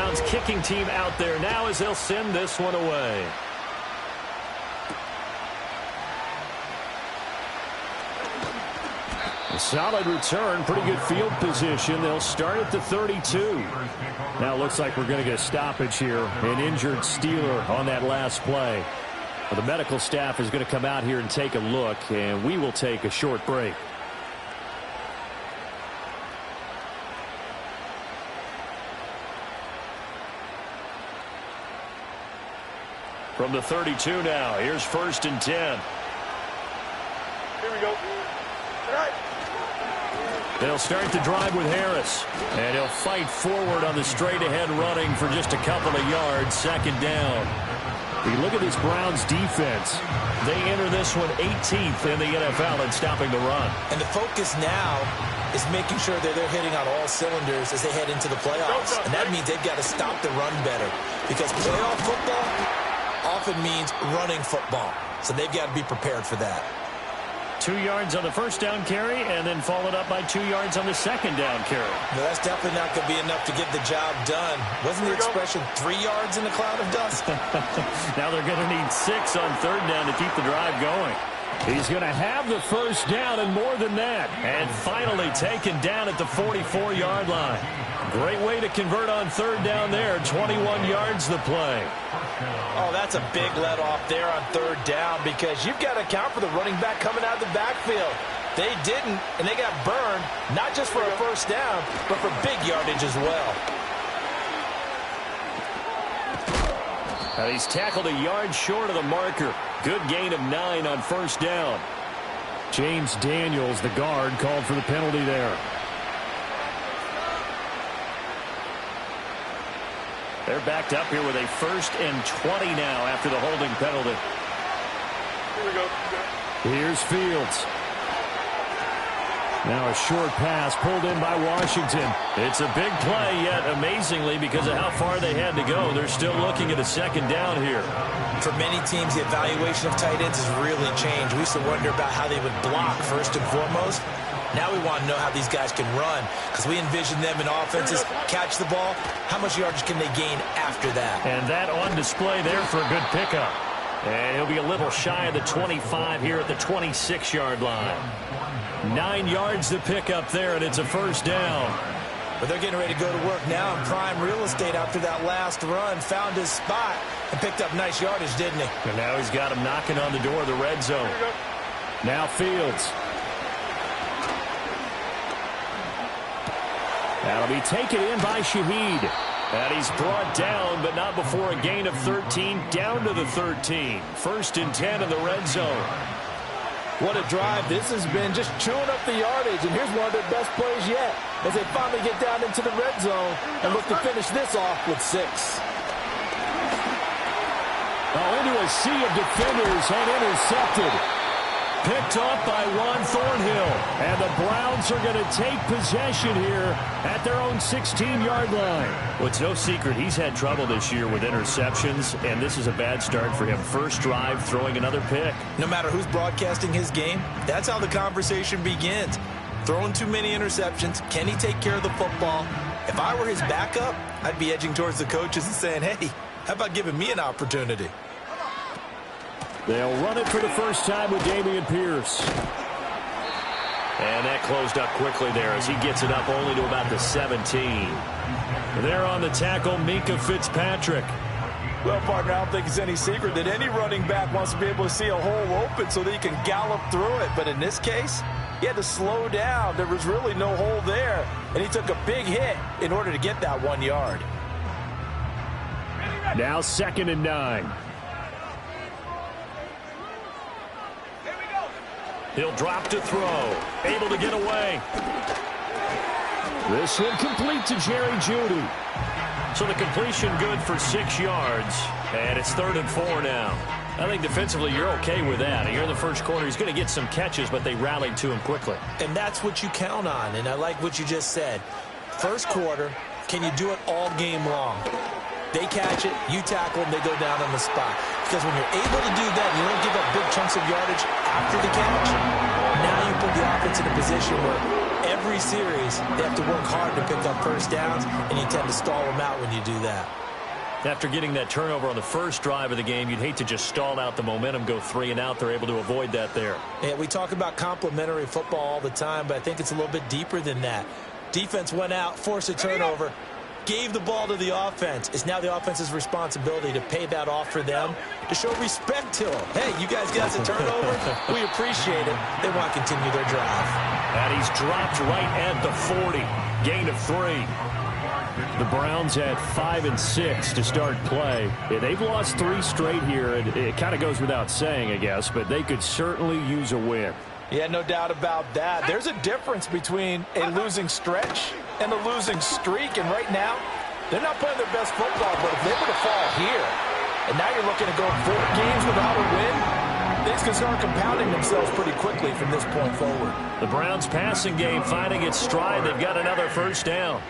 Browns kicking team out there now as they'll send this one away. A solid return, pretty good field position. They'll start at the 32. Now it looks like we're going to get a stoppage here. An injured Steeler on that last play. Well, the medical staff is going to come out here and take a look, and we will take a short break. From the 32 now, here's 1st and 10. Here we go. All right. They'll start the drive with Harris. And he'll fight forward on the straight-ahead running for just a couple of yards. 2nd down. If you look at this Browns defense, they enter this one 18th in the NFL in stopping the run. And the focus now is making sure that they're hitting on all cylinders as they head into the playoffs. And that means they've got to stop the run better. Because playoff football often means running football. So they've got to be prepared for that. 2 yards on the 1st down carry, and then followed up by 2 yards on the 2nd down carry. No, that's definitely not going to be enough to get the job done. Wasn't the expression 3 yards in a cloud of dust? Now they're going to need 6 on 3rd down to keep the drive going. He's going to have the 1st down and more than that. And finally taken down at the 44-yard line. Great way to convert on 3rd down there. 21 yards the play. Oh, that's a big let off there on 3rd down because you've got to account for the running back coming out of the backfield. They didn't, and they got burned, not just for a 1st down, but for big yardage as well. Now he's tackled a yard short of the marker. Good gain of 9 on 1st down. James Daniels, the guard, called for the penalty there. They're backed up here with a 1st and 20 now after the holding penalty. Here we go. Here's Fields. Now a short pass pulled in by Washington. It's a big play, yet amazingly, because of how far they had to go, they're still looking at a 2nd down here. For many teams, the evaluation of tight ends has really changed. We used to wonder about how they would block first and foremost. Now we want to know how these guys can run because we envision them in offenses catch the ball. How much yardage can they gain after that? And that on display there for a good pickup. And he'll be a little shy of the 25 here at the 26-yard line. 9 yards to pick up there, and it's a 1st down. But they're getting ready to go to work now in prime real estate after that last run. Found his spot and picked up nice yardage, didn't he? And now he's got him knocking on the door of the red zone. Now Fields. That'll be taken in by Shaheed. And he's brought down, but not before a gain of 13, down to the 13. 1st and 10 in the red zone. What a drive this has been, just chewing up the yardage. And here's one of their best plays yet as they finally get down into the red zone and look to finish this off with 6. Oh, into a sea of defenders and intercepted. Picked off by Juan Thornhill. And the Browns are going to take possession here at their own 16-yard line. Well, it's no secret he's had trouble this year with interceptions, and this is a bad start for him. First drive, throwing another pick. No matter who's broadcasting his game, that's how the conversation begins. Throwing too many interceptions. Can he take care of the football? If I were his backup, I'd be edging towards the coaches and saying, hey, how about giving me an opportunity? They'll run it for the first time with Dameon Pierce. And that closed up quickly there as he gets it up only to about the 17. There on the tackle, Minkah Fitzpatrick. Well, partner, I don't think it's any secret that any running back wants to be able to see a hole open so that he can gallop through it. But in this case, he had to slow down. There was really no hole there. And he took a big hit in order to get that 1 yard. Now 2nd and 9. He'll drop to throw. Able to get away. This one complete to Jerry Jeudy. So the completion good for 6 yards. And it's 3rd and 4 now. I think defensively you're okay with that. You're in the first quarter. He's going to get some catches, but they rallied to him quickly. And that's what you count on. And I like what you just said. First quarter, can you do it all game long? They catch it, you tackle them, they go down on the spot. Because when you're able to do that, you don't give up big chunks of yardage after the catch. Now you put the offense in a position where every series, they have to work hard to pick up first downs, and you tend to stall them out when you do that. After getting that turnover on the first drive of the game, you'd hate to just stall out the momentum, go 3 and out. They're able to avoid that there. Yeah, we talk about complementary football all the time, but I think it's a little bit deeper than that. Defense went out, forced a turnover, gave the ball to the offense. It's now the offense's responsibility to pay that off for them, to show respect to them. Hey, you guys got the turnover. We appreciate it. They want to continue their drive. And he's dropped right at the 40. Gain of 3. The Browns at 5 and 6 to start play. Yeah, they've lost 3 straight here, and it kind of goes without saying, I guess, but they could certainly use a win. Yeah, no doubt about that. There's a difference between a losing stretch and a losing streak, and right now, they're not playing their best football, but if they were to fall here, and now you're looking to go 4 games without a win, things can start compounding themselves pretty quickly from this point forward. The Browns passing game finding its stride. They've got another first down.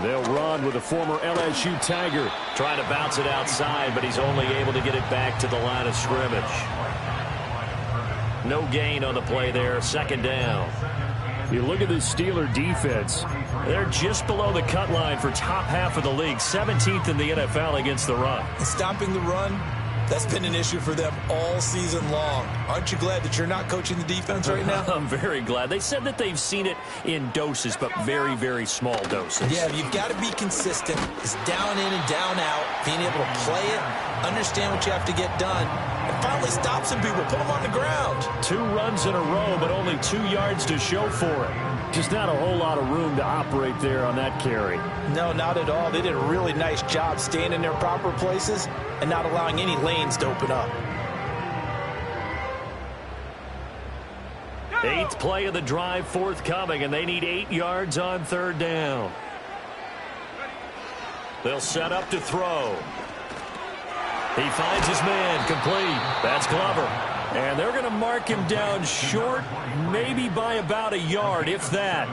They'll run with a former LSU Tiger. Trying to bounce it outside, but he's only able to get it back to the line of scrimmage. No gain on the play there. Second down. You look at the Steeler defense. They're just below the cut line for top half of the league. 17th in the NFL against the run. Stopping the run, that's been an issue for them all season long. Aren't you glad that you're not coaching the defense right now? I'm very glad. They said that they've seen it in doses, but very, very small doses. Yeah, you've got to be consistent. It's down in and down out, being able to play it, understand what you have to get done, and finally stop some people, put them on the ground. 2 runs in a row, but only 2 yards to show for it. Just not a whole lot of room to operate there on that carry. No, not at all. They did a really nice job staying in their proper places and not allowing any lanes to open up. 8th play of the drive forthcoming, and they need 8 yards on third down. They'll set up to throw. He finds his man, complete. That's Glover. And they're going to mark him down short, maybe by about a yard, if that.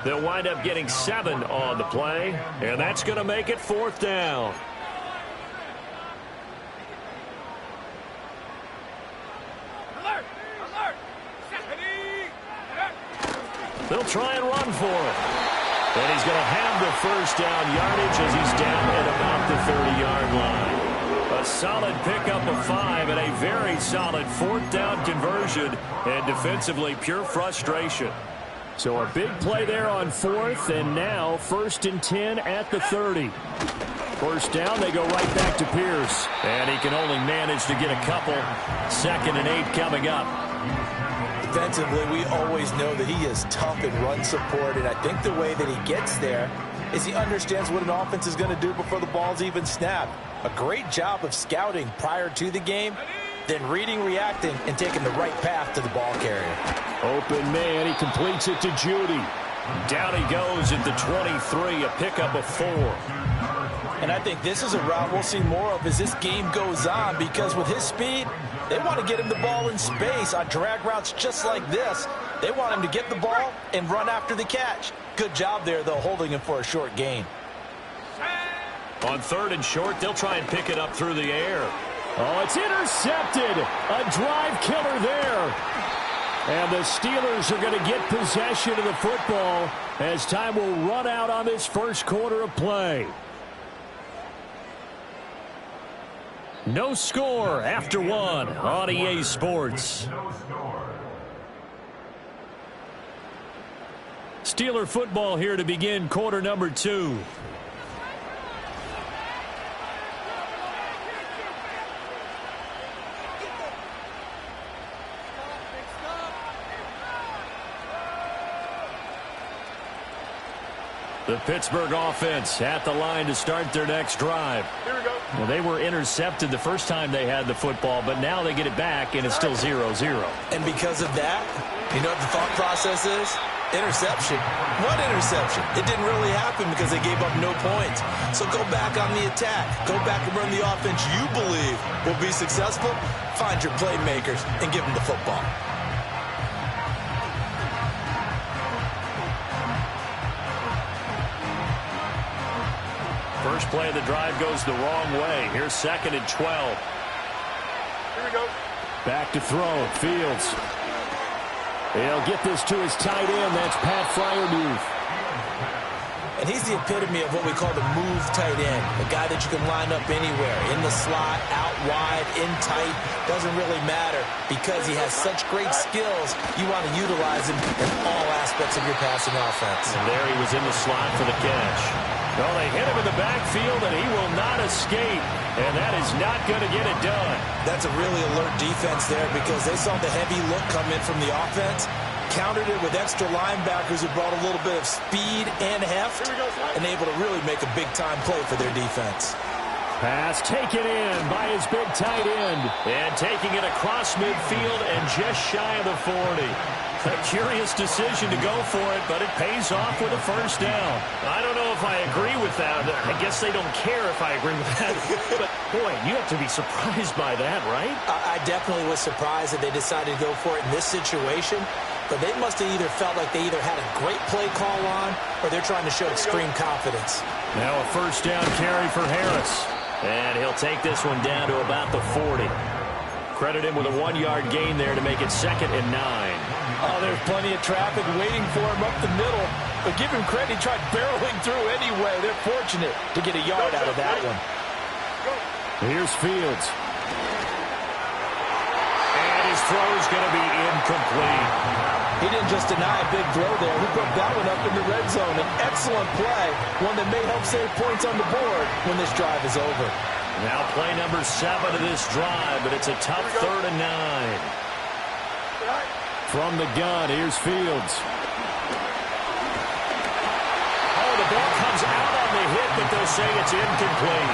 They'll wind up getting 7 on the play, and that's going to make it 4th down. Alert! Alert! They'll try and run for it. And he's going to have the first down yardage as he's down at about the 30-yard line. A solid pickup of 5 and a very solid 4th down conversion, and defensively pure frustration. So a big play there on 4th, and now 1st and 10 at the 30. First down, they go right back to Pierce, and he can only manage to get a couple. 2nd and 8 coming up. Defensively, we always know that he is tough in run support, and I think the way that he gets there is he understands what an offense is going to do before the ball's even snapped. A great job of scouting prior to the game, then reading, reacting, and taking the right path to the ball carrier. Open man, he completes it to Judy. Down he goes at the 23, a pickup of 4. And I think this is a route we'll see more of as this game goes on, because with his speed, they want to get him the ball in space on drag routes just like this. They want him to get the ball and run after the catch. Good job there, though, holding him for a short gain. On 3rd and short, they'll try and pick it up through the air. Oh, it's intercepted. A drive killer there. And the Steelers are going to get possession of the football as time will run out on this first quarter of play. No score after 1 on EA Sports. Steeler football here to begin quarter number 2. The Pittsburgh offense at the line to start their next drive. Here we go. Well, they were intercepted the first time they had the football, but now they get it back, and it's still 0-0. And because of that, you know what the thought process is? Interception. What interception? It didn't really happen because they gave up no points. So go back on the attack. Go back and run the offense you believe will be successful. Find your playmakers and give them the football. First play of the drive goes the wrong way. Here's 2nd and 12. Here we go. Back to throw. Fields. He'll get this to his tight end. That's Pat Freiermuth. And he's the epitome of what we call the move tight end. A guy that you can line up anywhere. In the slot, out wide, in tight. Doesn't really matter because he has such great skills. You want to utilize him in all aspects of your passing offense. And there he was in the slot for the catch. Well, they hit him in the backfield, and he will not escape. And that is not going to get it done. That's a really alert defense there because they saw the heavy look come in from the offense. Countered it with extra linebackers who brought a little bit of speed and heft and able to really make a big-time play for their defense. Pass taken in by his big tight end. And taking it across midfield and just shy of the 40. A curious decision to go for it, but it pays off with a first down. I don't know if I agree with that. I guess they don't care if I agree with that. But, boy, you have to be surprised by that, right? I definitely was surprised that they decided to go for it in this situation. But they must have either felt like they either had a great play call on or they're trying to show extreme confidence. Now a first down carry for Harris. And he'll take this one down to about the 40. Credit him with a 1-yard gain there to make it 2nd and 9. Oh, there's plenty of traffic waiting for him up the middle. But give him credit, he tried barreling through anyway. They're fortunate to get a yard out of that one. Here's Fields. And his throw is going to be incomplete. He didn't just deny a big throw there. He put that one up in the red zone. An excellent play, one that may help save points on the board when this drive is over. Now play number 7 of this drive, but it's a tough 3rd and 9. From the gun, here's Fields. Oh, the ball comes out on the hit, but they'll say it's incomplete.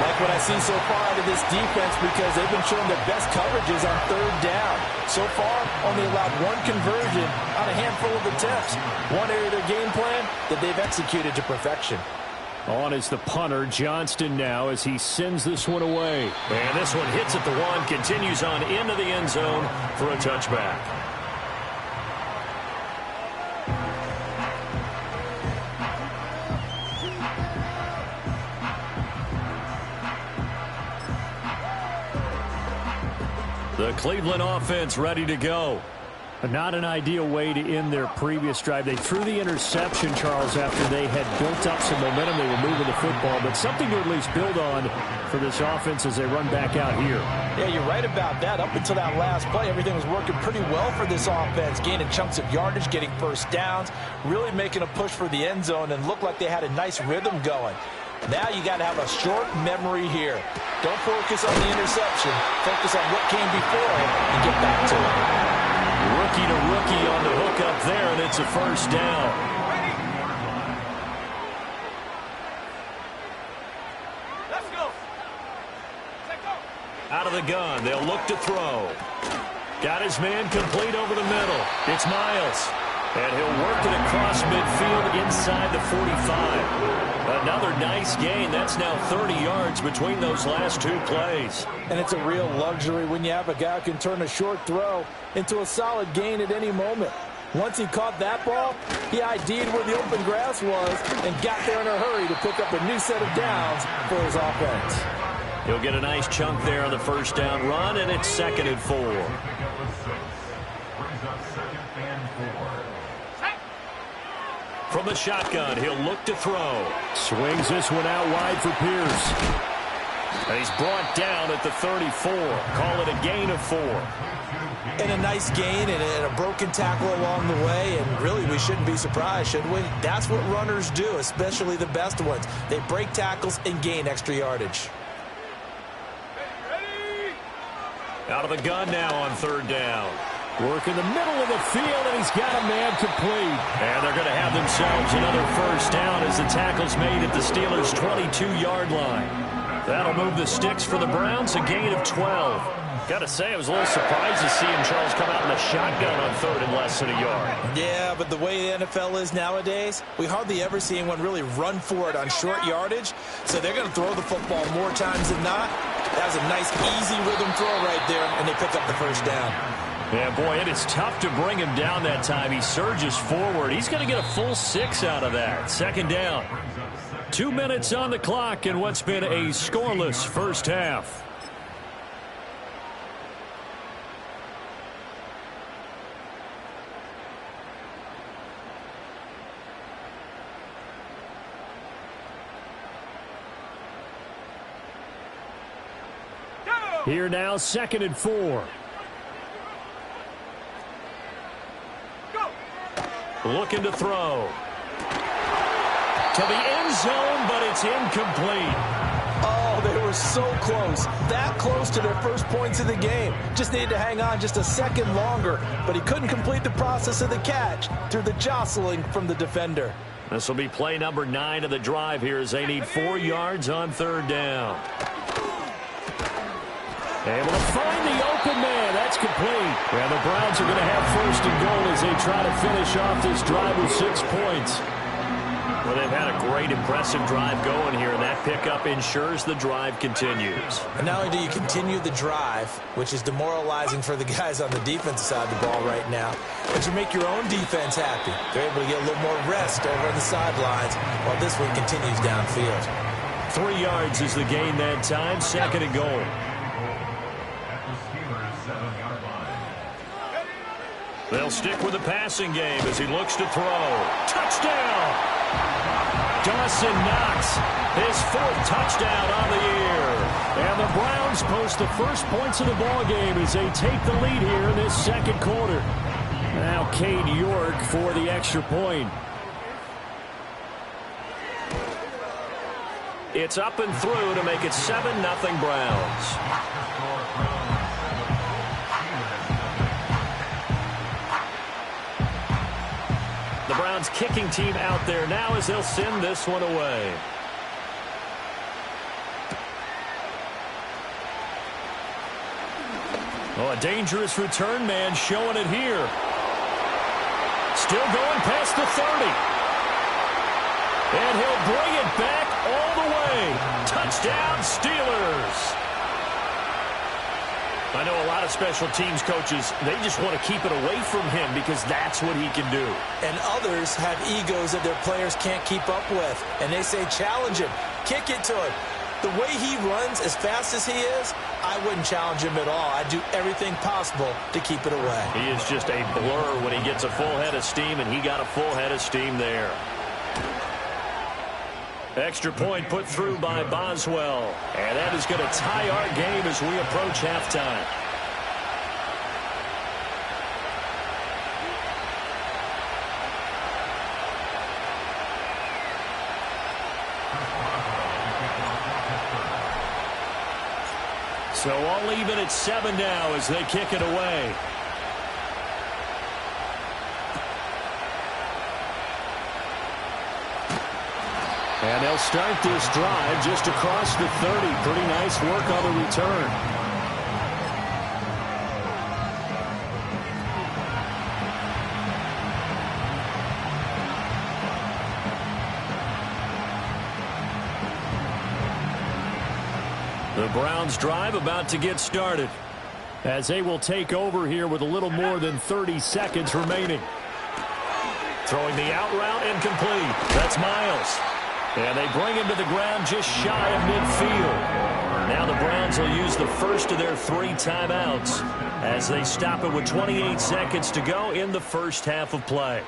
Like what I see so far out of this defense because they've been showing their best coverages on 3rd down. So far, only allowed 1 conversion on a handful of attempts. One area of their game plan that they've executed to perfection. On is the punter, Johnston now, as he sends this one away. And this one hits at the 1, continues on into the end zone for a touchback. The Cleveland offense ready to go. Not an ideal way to end their previous drive. They threw the interception, Charles, after they had built up some momentum. They were moving the football, but something to at least build on for this offense as they run back out here. Yeah, you're right about that. Up until that last play, everything was working pretty well for this offense, gaining chunks of yardage, getting first downs, really making a push for the end zone, and looked like they had a nice rhythm going. Now you got to have a short memory here. Don't focus on the interception. Focus on what came before it and get back to it. Rookie to rookie on the hook up there, and it's a first down. Let's go. Take off. Out of the gun, they'll look to throw. Got his man complete over the middle. It's Miles. And he'll work it across midfield inside the 45. Another nice gain. That's now 30 yards between those last 2 plays. And it's a real luxury when you have a guy who can turn a short throw into a solid gain at any moment. Once he caught that ball, he ID'd where the open grass was and got there in a hurry to pick up a new set of downs for his offense. He'll get a nice chunk there on the first down run, and it's 2nd and 4. From the shotgun, he'll look to throw. Swings this one out wide for Pierce. And he's brought down at the 34. Call it a gain of 4. And a nice gain and a broken tackle along the way. And really, we shouldn't be surprised, should we? That's what runners do, especially the best ones. They break tackles and gain extra yardage. Out of the gun now on 3rd down. Work in the middle of the field, and he's got a man complete. And they're going to have themselves another first down as the tackle's made at the Steelers' 22-yard line. That'll move the sticks for the Browns, a gain of 12. Got to say, I was a little surprised to see him, Charles, come out in the shotgun on 3rd and less than a yard. Yeah, but the way the NFL is nowadays, we hardly ever see anyone really run for it on short yardage. So they're going to throw the football more times than not. That was a nice, easy rhythm throw right there, and they pick up the first down. Yeah, boy, it is tough to bring him down that time. He surges forward. He's going to get a full 6 out of that. 2nd down. 2 minutes on the clock in what's been a scoreless first half. Here now, 2nd and 4. Looking to throw. To the end zone, but it's incomplete. Oh, they were so close. That close to their first points of the game. Just needed to hang on just a second longer, but he couldn't complete the process of the catch through the jostling from the defender. This will be play number 9 of the drive here as they need 4 yards on 3rd down. Able to find the open man. That's complete. And the Browns are going to have 1st and goal as they try to finish off this drive with 6 points. Well, they've had a great, impressive drive going here, and that pickup ensures the drive continues. And not only do you continue the drive, which is demoralizing for the guys on the defensive side of the ball right now, but you make your own defense happy. They're able to get a little more rest over on the sidelines while this one continues downfield. 3 yards is the gain that time, 2nd and goal. They'll stick with the passing game as he looks to throw. Touchdown! Dawson Knox, his 4th touchdown on the year. And the Browns post the first points of the ball game as they take the lead here in this 2nd quarter. Now Cade York for the extra point. It's up and through to make it 7-0 Browns. The Browns kicking team out there now as they'll send this one away. Oh, a dangerous return man showing it here. Still going past the 30. And he'll bring it back all the way. Touchdown, Steelers. I know a lot of special teams coaches, they just want to keep it away from him because that's what he can do. And others have egos that their players can't keep up with. And they say, challenge him, kick it to him. The way he runs as fast as he is, I wouldn't challenge him at all. I'd do everything possible to keep it away. He is just a blur when he gets a full head of steam, and he got a full head of steam there. Extra point put through by Boswell. And that is going to tie our game as we approach halftime. So all even at 7 now as they kick it away. And they'll start this drive just across the 30. Pretty nice work on the return. The Browns drive about to get started as they will take over here with a little more than 30 seconds remaining. Throwing the out route incomplete. That's Miles. And they bring him to the ground just shy of midfield. Now the Browns will use the first of their 3 timeouts as they stop it with 28 seconds to go in the first half of play.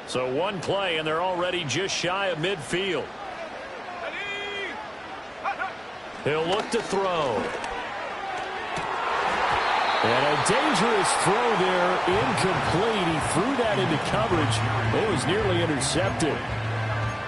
So one play, and they're already just shy of midfield. He'll look to throw. And a dangerous throw there, incomplete. He threw that into coverage. It was nearly intercepted.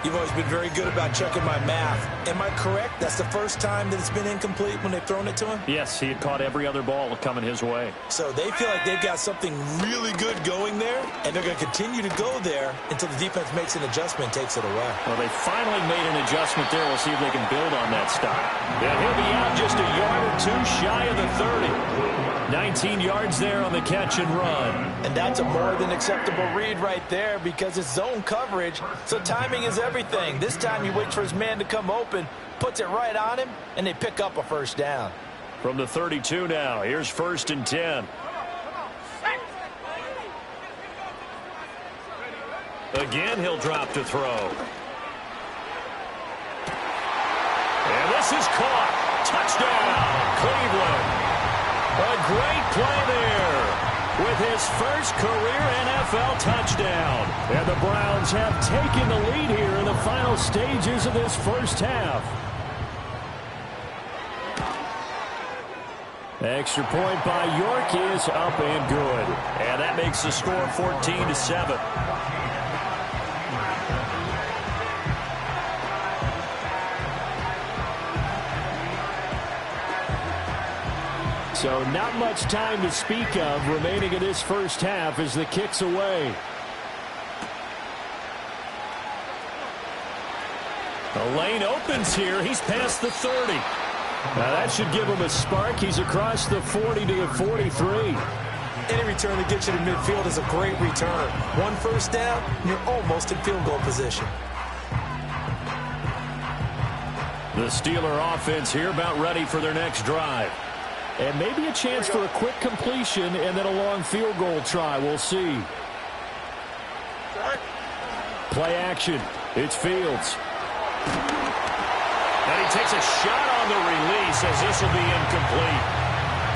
You've always been very good about checking my math. Am I correct? That's the first time that it's been incomplete when they've thrown it to him? Yes, he had caught every other ball coming his way. So they feel like they've got something really good going there, and they're going to continue to go there until the defense makes an adjustment and takes it away. Well, they finally made an adjustment there. We'll see if they can build on that stop. And he'll be out just a yard or 2 shy of the 30. 19 yards there on the catch and run. And that's a more than acceptable read right there because it's zone coverage, so timing is everything. This time he waits for his man to come open, puts it right on him, and they pick up a first down. From the 32 now, here's 1st and 10. Again, he'll drop to throw. And this is caught. Touchdown, Cleveland. A great play there with his first career NFL touchdown. And the Browns have taken the lead here in the final stages of this first half. Extra point by York is up and good. And that makes the score 14-7. So not much time to speak of remaining in this first half as the kick's away. The lane opens here. He's past the 30. Now that should give him a spark. He's across the 40 to the 43. Any return that gets you to midfield is a great return. One first down, you're almost in field goal position. The Steeler offense here about ready for their next drive. And maybe a chance for a quick completion and then a long field goal try. We'll see. Play action. It's Fields. And he takes a shot on the release as this will be incomplete.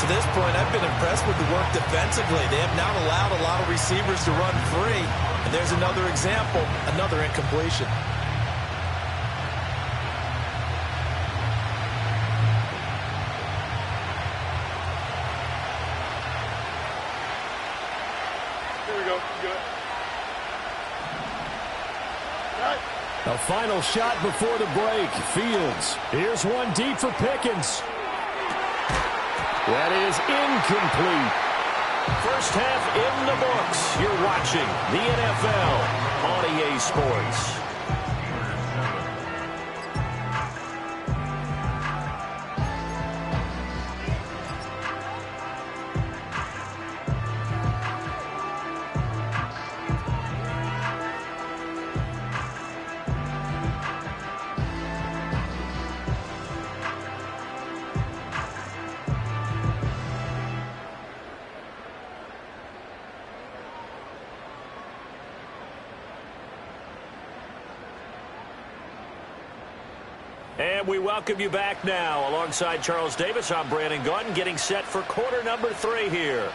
To this point, I've been impressed with the work defensively. They have not allowed a lot of receivers to run free. And there's another example, another incompletion. A final shot before the break. Fields. Here's one deep for Pickens. That is incomplete. First half in the books. You're watching the NFL on EA Sports. And we welcome you back now. Alongside Charles Davis, I'm Brandon Gunn, getting set for quarter number 3 here.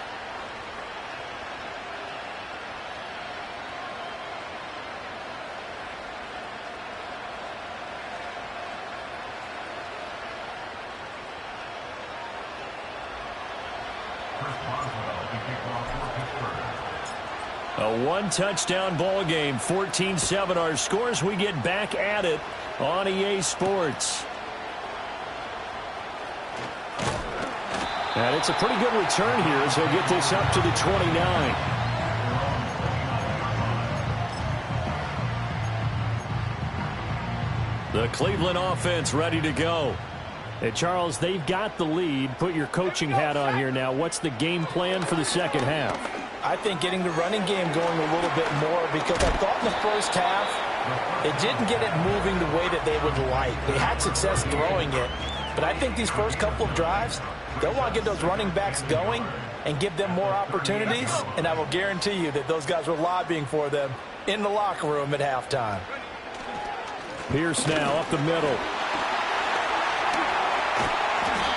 A one-touchdown ball game, 14-7 our scores. We get back at it on EA Sports. And it's a pretty good return here as they get this up to the 29. The Cleveland offense ready to go. Hey, Charles, they've got the lead. Put your coaching hat on here now. What's the game plan for the second half? I think getting the running game going a little bit more, because I thought in the first half they didn't get it moving the way that they would like. They had success throwing it, but I think these first couple of drives, they'll want to get those running backs going and give them more opportunities, and I will guarantee you that those guys were lobbying for them in the locker room at halftime. Pierce now up the middle.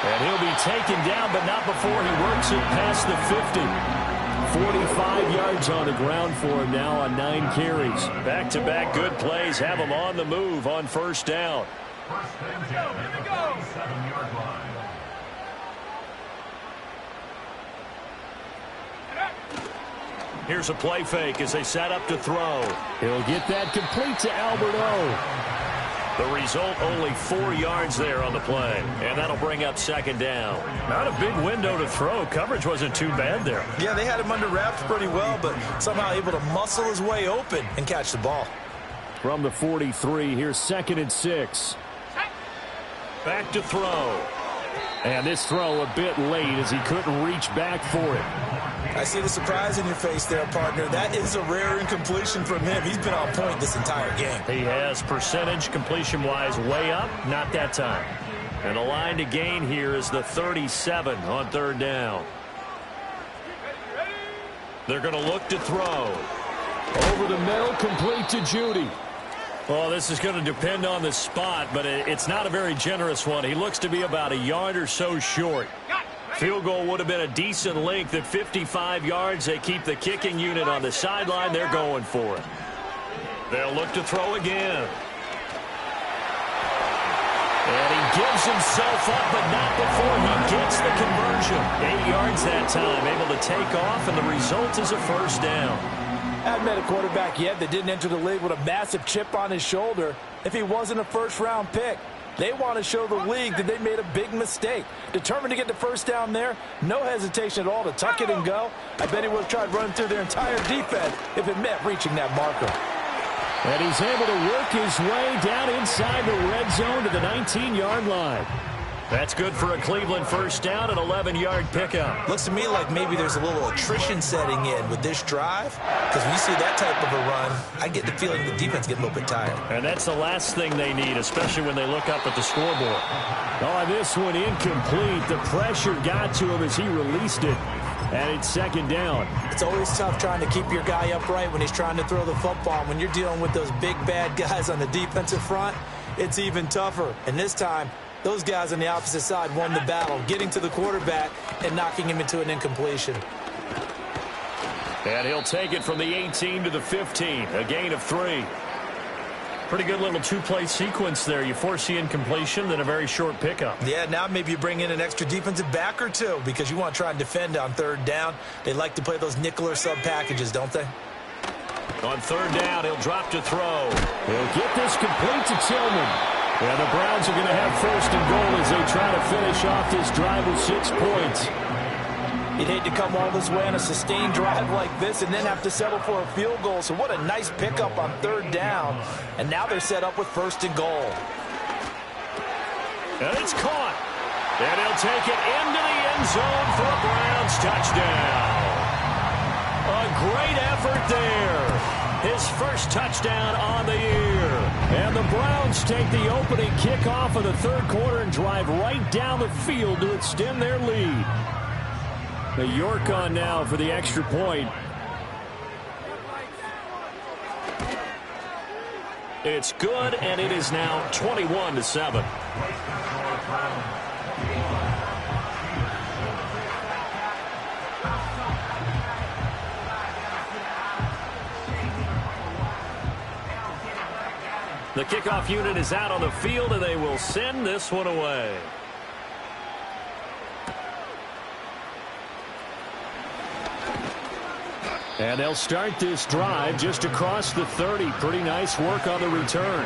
And he'll be taken down, but not before he works it past the 50. 45 yards on the ground for him now on 9 carries. Back-to-back good plays have him on the move on first down. Here's a play fake as they set up to throw. He'll get that complete to Albert O. The result, only 4 yards there on the play. And that'll bring up second down. Not a big window to throw. Coverage wasn't too bad there. Yeah, they had him under wraps pretty well, but somehow able to muscle his way open and catch the ball. From the 43, here's 2nd and 6. Back to throw. And this throw a bit late as he couldn't reach back for it. I see the surprise in your face there, partner. That is a rare incompletion from him. He's been on point this entire game. He has percentage completion-wise way up, not that time. And the line to gain here is the 37 on third down. They're going to look to throw. Over the middle, complete to Judy. Well, this is going to depend on the spot, but it's not a very generous one. He looks to be about a yard or so short. Field goal would have been a decent length at 55 yards. They keep the kicking unit on the sideline. They're going for it. They'll look to throw again. And he gives himself up, but not before he gets the conversion. 8 yards that time, able to take off, and the result is a first down. I haven't met a quarterback yet that didn't enter the league with a massive chip on his shoulder if he wasn't a first-round pick. They want to show the league that they made a big mistake. Determined to get the first down there, no hesitation at all to tuck it and go. I bet he would have tried running through their entire defense if it meant reaching that marker. And he's able to work his way down inside the red zone to the 19-yard line. That's good for a Cleveland first down, an 11-yard pickup. Looks to me like maybe there's a little attrition setting in with this drive, because when you see that type of a run, I get the feeling the defense gets a little bit tired. And that's the last thing they need, especially when they look up at the scoreboard. Oh, this one incomplete. The pressure got to him as he released it. And it's second down. It's always tough trying to keep your guy upright when he's trying to throw the football. When you're dealing with those big, bad guys on the defensive front, it's even tougher. And this time, those guys on the opposite side won the battle, getting to the quarterback and knocking him into an incompletion. And he'll take it from the 18 to the 15, a gain of 3. Pretty good little two-play sequence there. You force the incompletion, then a very short pickup. Yeah, now maybe you bring in an extra defensive back or two because you want to try and defend on third down. They like to play those nickel or sub packages, don't they? On third down, he'll drop to throw. He'll get this complete to Tillman. And the Browns are going to have first and goal as they try to finish off this drive with 6 points. You'd hate to come all this way on a sustained drive like this and then have to settle for a field goal. So what a nice pickup on third down. And now they're set up with first and goal. And it's caught. And he'll take it into the end zone for a Browns touchdown. A great effort there. His first touchdown on the year. And the Browns take the opening kickoff of the third quarter and drive right down the field to extend their lead. The York on now for the extra point. It's good, and it is now 21-7. The kickoff unit is out on the field, and they will send this one away. And they'll start this drive just across the 30. Pretty nice work on the return.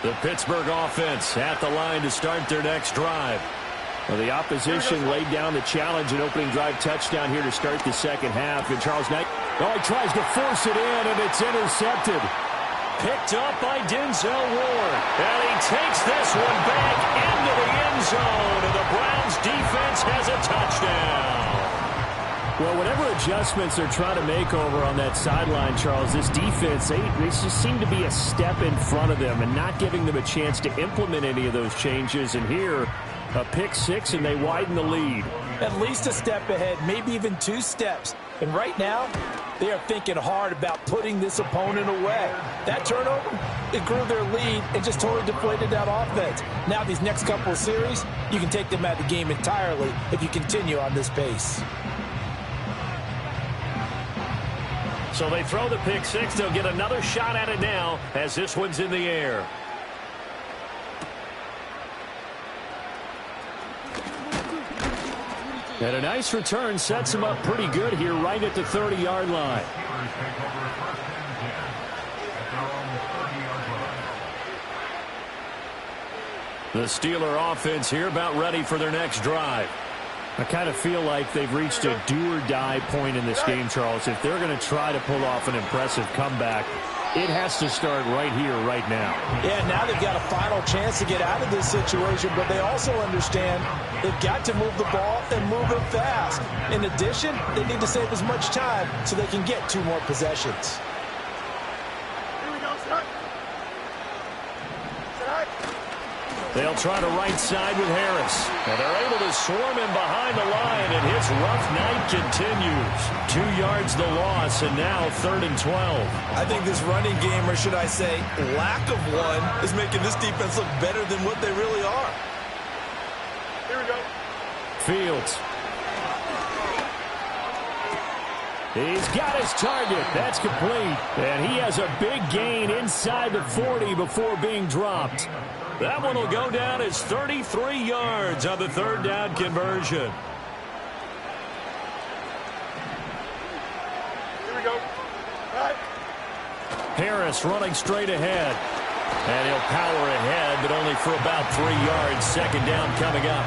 The Pittsburgh offense at the line to start their next drive. Well, the opposition laid down the challenge and opening drive touchdown here to start the second half. And Charles Knight, he tries to force it in, and it's intercepted. Picked up by Denzel Ward. And he takes this one back into the end zone. And the Browns defense has a touchdown. Well, whatever adjustments they're trying to make over on that sideline, Charles, this defense, they just seem to be a step in front of them and not giving them a chance to implement any of those changes. And here, a pick six, and they widen the lead. At least a step ahead, maybe even 2 steps. And right now, they are thinking hard about putting this opponent away. That turnover, it grew their lead and just totally deflated that offense. Now these next couple of series, you can take them out of the game entirely if you continue on this pace. So they throw the pick six. They'll get another shot at it now as this one's in the air. And a nice return sets him up pretty good here right at the 30-yard line. The Steeler offense here about ready for their next drive. I kind of feel like they've reached a do-or-die point in this game, Charles. If they're going to try to pull off an impressive comeback, It has to start right here, right now. Yeah, now they've got a final chance to get out of this situation, but they also understand they've got to move the ball and move it fast. In addition, they need to save as much time so they can get 2 more possessions. Here we go, start. Start. They'll try to right side with Harris. And they're able to swarm him behind the line, and his rough night continues. 2 yards the loss, and now 3rd and 12. I think this running game, or should I say lack of one, is making this defense look better than what they really are. Here we go. Fields. He's got his target. That's complete. And he has a big gain inside the 40 before being dropped. That one will go down as 33 yards on the 3rd down conversion. Here we go. Right. Harris running straight ahead. And he'll power ahead, but only for about 3 yards. 2nd down coming up.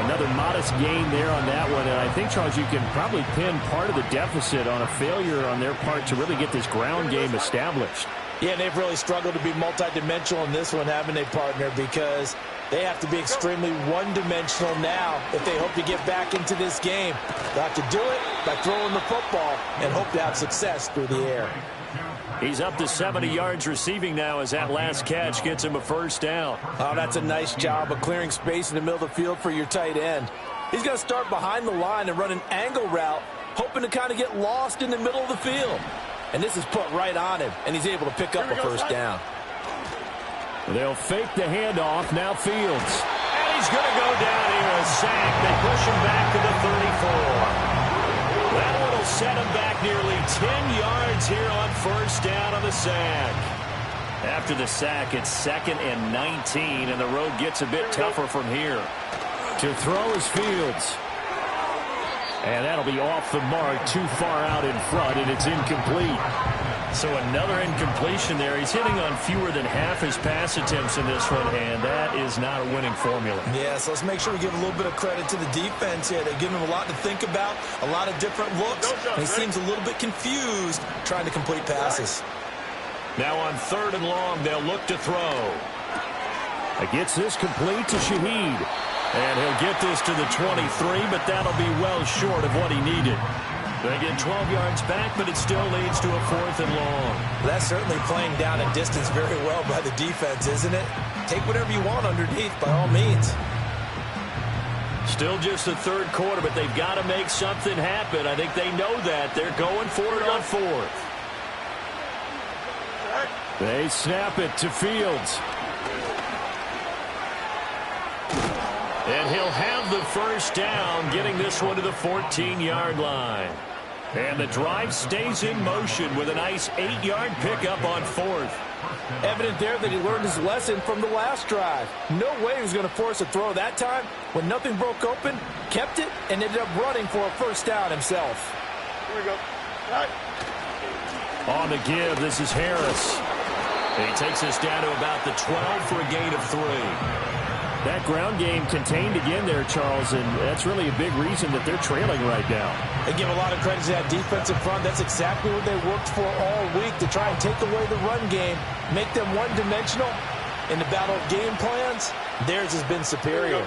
Another modest gain there on that one. And I think, Charles, you can probably pin part of the deficit on a failure on their part to really get this ground game established. Yeah, and they've really struggled to be multidimensional in this one, haven't they, partner? Because they have to be extremely one-dimensional now if they hope to get back into this game. They'll have to do it by throwing the football and hope to have success through the air. He's up to 70 yards receiving now as that last catch gets him a 1st down. Oh, that's a nice job of clearing space in the middle of the field for your tight end. He's going to start behind the line and run an angle route, hoping to kind of get lost in the middle of the field. And this is put right on him, and he's able to pick up a 1st down. They'll fake the handoff. Now Fields. And he's going to go down here, a sack. They push him back to the 34. That one will set him back nearly 10 yards here on 1st down on the sack. After the sack, it's 2nd and 19, and the road gets a bit tougher from here. To throw is Fields. And that'll be off the mark, too far out in front, and it's incomplete. So another incompletion there. He's hitting on fewer than half his pass attempts in this one, and that is not a winning formula. Yeah, so let's make sure we give a little bit of credit to the defense here. They're giving him a lot to think about, a lot of different looks, and he seems a little bit confused trying to complete passes. Now on 3rd and long, they'll look to throw. It gets this complete to Shaheed. And he'll get this to the 23, but that'll be well short of what he needed. They get 12 yards back, but it still leads to a 4th and long. That's certainly playing down a distance very well by the defense, isn't it? Take whatever you want underneath, by all means. Still just the 3rd quarter, but they've got to make something happen. I think they know that. They're going for it on 4th. They snap it to Fields. And he'll have the 1st down, getting this one to the 14-yard line. And the drive stays in motion with a nice 8-yard pickup on 4th. Evident there that he learned his lesson from the last drive. No way he was going to force a throw that time. When nothing broke open, kept it, and ended up running for a 1st down himself. Here we go. Right. On the give, this is Harris. He takes us down to about the 12 for a gain of 3. That ground game contained again there, Charles, and that's really a big reason that they're trailing right now. They give a lot of credit to that defensive front. That's exactly what they worked for all week, to try and take away the run game, make them one-dimensional. In the battle of game plans, theirs has been superior.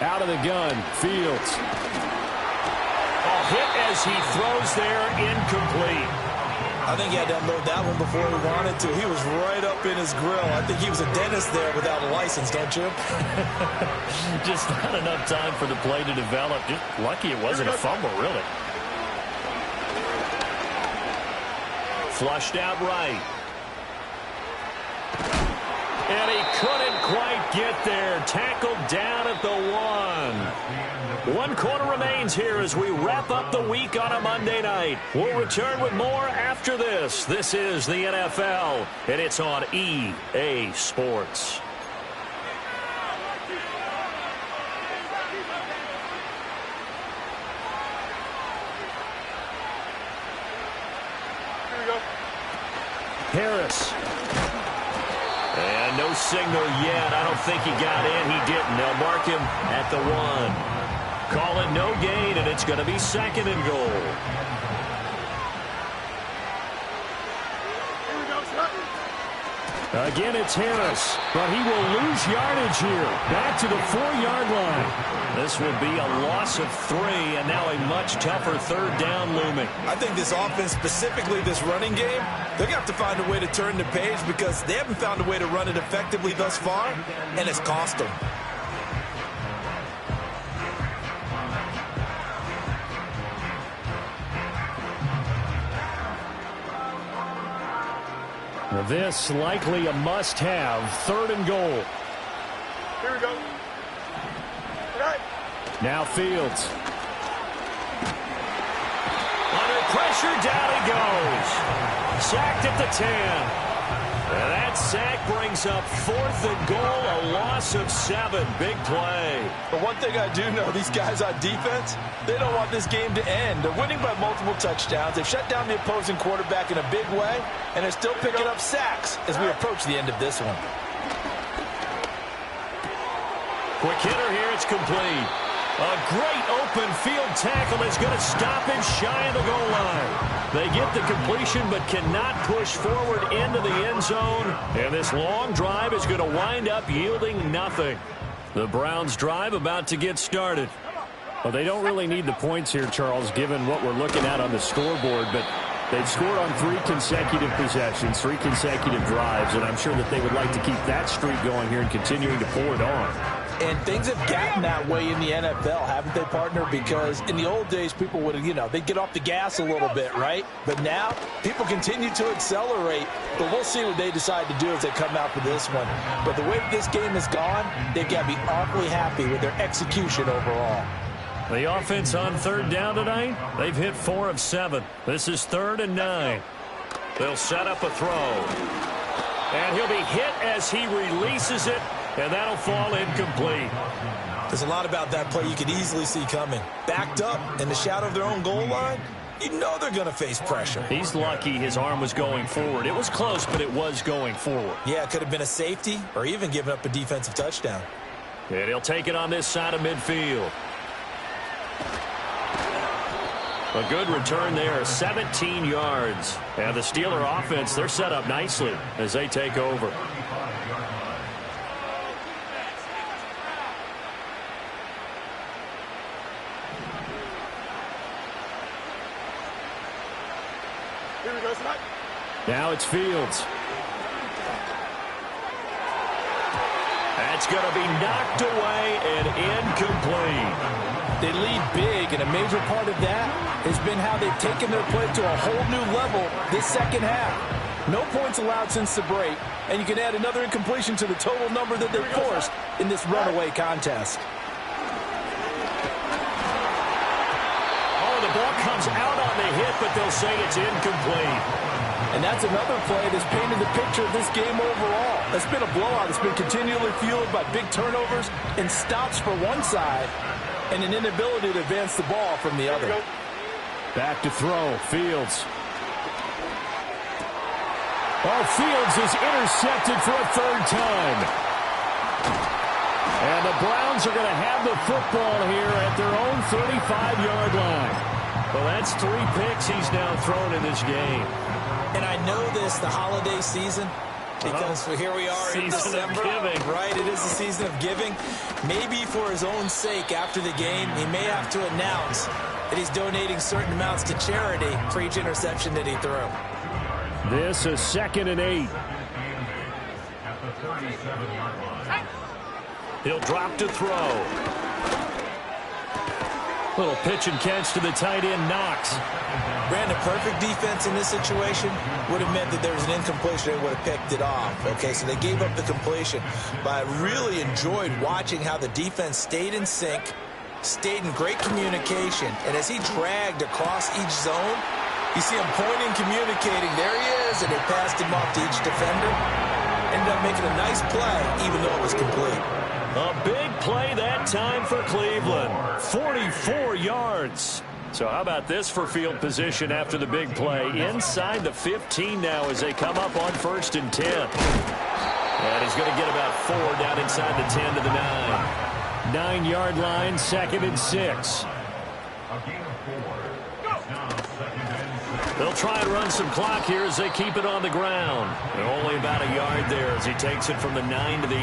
Out of the gun, Fields. A hit as he throws there, incomplete. I think he had to unload that one before he wanted to. He was right up in his grill. I think he was a dentist there without a license, don't you? Just not enough time for the play to develop. Just lucky it wasn't a fumble, really. Flushed out right. And he couldn't quite get there. Tackled down at the 1. 1 quarter remains here as we wrap up the week on a Monday night. We'll return with more after this. This is the NFL, and it's on EA Sports. Here we go. Harris. And no signal yet. I don't think he got in. He didn't. They'll mark him at the 1. Call it no gain, and it's going to be 2nd and goal. Again, it's Harris, but he will lose yardage here. Back to the 4-yard line. This will be a loss of 3, and now a much tougher third down looming. I think this offense, specifically this running game, they're going to have to find a way to turn the page because they haven't found a way to run it effectively thus far, and it's cost them. This likely a must-have. 3rd and goal. Here we go. Right. Now Fields. Under pressure, down he goes. Sacked at the 10. And that sack brings up 4th and goal, a loss of 7. Big play. But one thing I do know, these guys on defense, they don't want this game to end. They're winning by multiple touchdowns. They've shut down the opposing quarterback in a big way, and they're still picking up sacks as we approach the end of this one. Quick hitter here, it's complete. A great open field tackle is going to stop him shy of the goal line. They get the completion but cannot push forward into the end zone. And this long drive is going to wind up yielding nothing. The Browns' drive about to get started. Well, they don't really need the points here, Charles, given what we're looking at on the scoreboard. But they've scored on 3 consecutive possessions, 3 consecutive drives. And I'm sure that they would like to keep that streak going here and continuing to pour it on. And things have gotten that way in the NFL, haven't they, partner? Because in the old days, people would, they'd get off the gas a little bit, right? But now, people continue to accelerate. But we'll see what they decide to do as they come out for this one. But the way this game has gone, they've got to be awfully happy with their execution overall. The offense on 3rd down tonight, they've hit 4 of 7. This is 3rd and 9. They'll set up a throw. And he'll be hit as he releases it. And that'll fall incomplete. There's a lot about that play you could easily see coming. Backed up in the shadow of their own goal line, you know they're going to face pressure. He's lucky his arm was going forward. It was close, but it was going forward. Yeah, it could have been a safety or even given up a defensive touchdown. And he'll take it on this side of midfield. A good return there, 17 yards. And the Steeler offense, they're set up nicely as they take over. Now it's Fields. That's going to be knocked away and incomplete. They lead big, and a major part of that has been how they've taken their play to a whole new level this second half. No points allowed since the break, and you can add another incompletion to the total number that they've forced in this runaway contest. Oh, the ball comes out on the hit, but they'll say it's incomplete. And that's another play that's painted the picture of this game overall. It's been a blowout. It's been continually fueled by big turnovers and stops for one side and an inability to advance the ball from the other. Back to throw. Fields. Oh, Fields is intercepted for a 3rd time. And the Browns are going to have the football here at their own 35-yard line. Well, that's 3 picks he's now thrown in this game. And I know this, the holiday season, because here we are in December, right? It is the season of giving. Maybe for his own sake after the game, he may have to announce that he's donating certain amounts to charity for each interception that he threw. This is 2nd and 8. He'll drop to throw. Little pitch and catch to the tight end, Knox. Brandon, perfect defense in this situation would have meant that there was an incompletion. They would have picked it off. Okay, so they gave up the completion. But I really enjoyed watching how the defense stayed in sync, stayed in great communication. And as he dragged across each zone, you see him pointing, communicating. There he is, and they passed him off to each defender. Ended up making a nice play, even though it was complete. A big play that time for Cleveland. 44 yards. So how about this for field position after the big play? Inside the 15 now as they come up on 1st and 10. And he's going to get about 4 down inside the 10 to the 9. 9-yard line, 2nd and 6. They'll try and run some clock here as they keep it on the ground. And only about a yard there as he takes it from the 9 to the 8.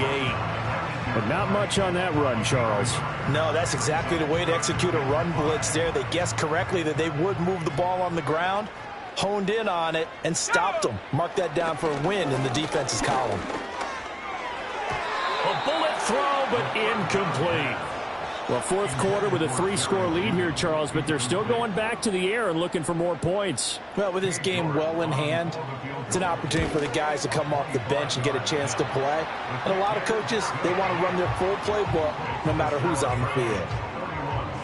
But not much on that run, Charles. No, that's exactly the way to execute a run blitz there. They guessed correctly that they would move the ball on the ground, honed in on it, and stopped them. Mark that down for a win in the defense's column. A bullet throw, but incomplete. Well, fourth quarter with a 3-score lead here, Charles, but they're still going back to the air and looking for more points. Well, with this game well in hand, it's an opportunity for the guys to come off the bench and get a chance to play. And a lot of coaches, they want to run their full playbook no matter who's on the field.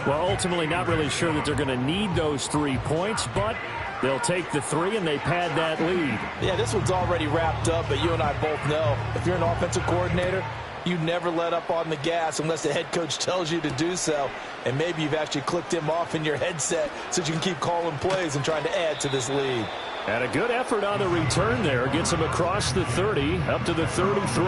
Well, ultimately not really sure that they're going to need those 3 points, but they'll take the 3 and they pad that lead. Yeah, this one's already wrapped up, but you and I both know if you're an offensive coordinator, you never let up on the gas unless the head coach tells you to do so. And maybe you've actually clicked him off in your headset so you can keep calling plays and trying to add to this lead. And a good effort on the return there. Gets him across the 30, up to the 33.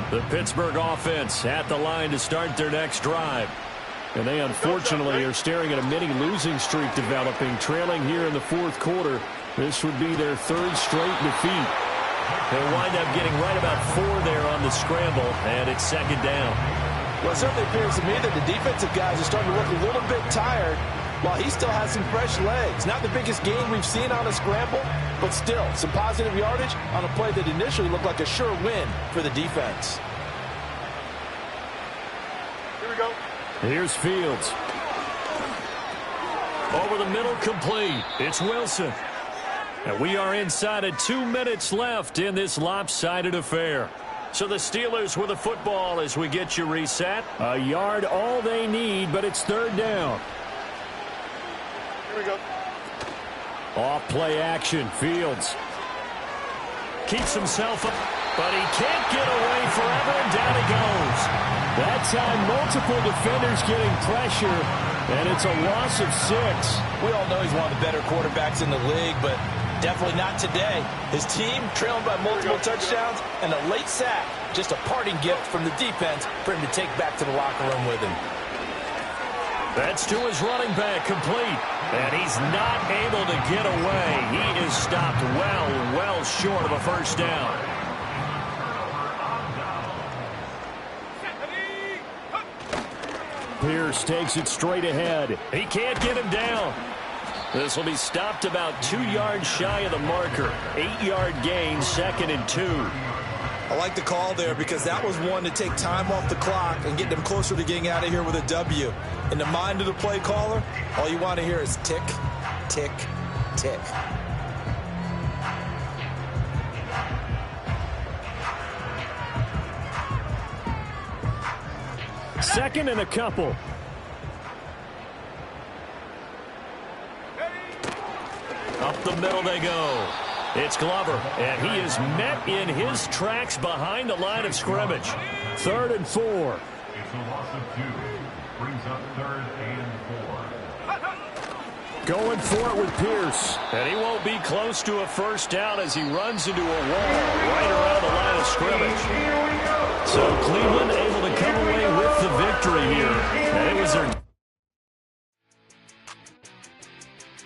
The Pittsburgh offense at the line to start their next drive. And they unfortunately are staring at a mini losing streak developing, trailing here in the fourth quarter. This would be their 3rd straight defeat. They'll wind up getting right about 4 there on the scramble, and it's 2nd down. Well, it certainly appears to me that the defensive guys are starting to look a little bit tired while he still has some fresh legs. Not the biggest gain we've seen on a scramble, but still some positive yardage on a play that initially looked like a sure win for the defense. Here we go. Here's Fields. Over the middle, complete. It's Wilson. And we are inside of 2 minutes left in this lopsided affair. So the Steelers with the football as we get you reset. A yard all they need, but it's 3rd down. Here we go. Off play action. Fields keeps himself up, but he can't get away forever, and down he goes. That time, multiple defenders getting pressure, and it's a loss of 6. We all know he's one of the better quarterbacks in the league, but definitely not today. His team trailing by multiple touchdowns, and a late sack, just a parting gift from the defense for him to take back to the locker room with him. That's to his running back, complete. And he's not able to get away. He is stopped well short of a 1st down. Pierce takes it straight ahead. He can't get him down. This will be stopped about 2 yards shy of the marker. 8-yard gain, 2nd and 2. I like the call there because that was one to take time off the clock and get them closer to getting out of here with a W. In the mind of the play caller, all you want to hear is tick, tick, tick. Second and a couple. Up the middle they go. It's Glover, and he is met in his tracks behind the line of scrimmage. 3rd and 4. It's a loss of 2. Brings up 3rd and 4. Going for it with Pierce. And he won't be close to a 1st down as he runs into a wall right around the line of scrimmage. So Cleveland able to come away with the victory here.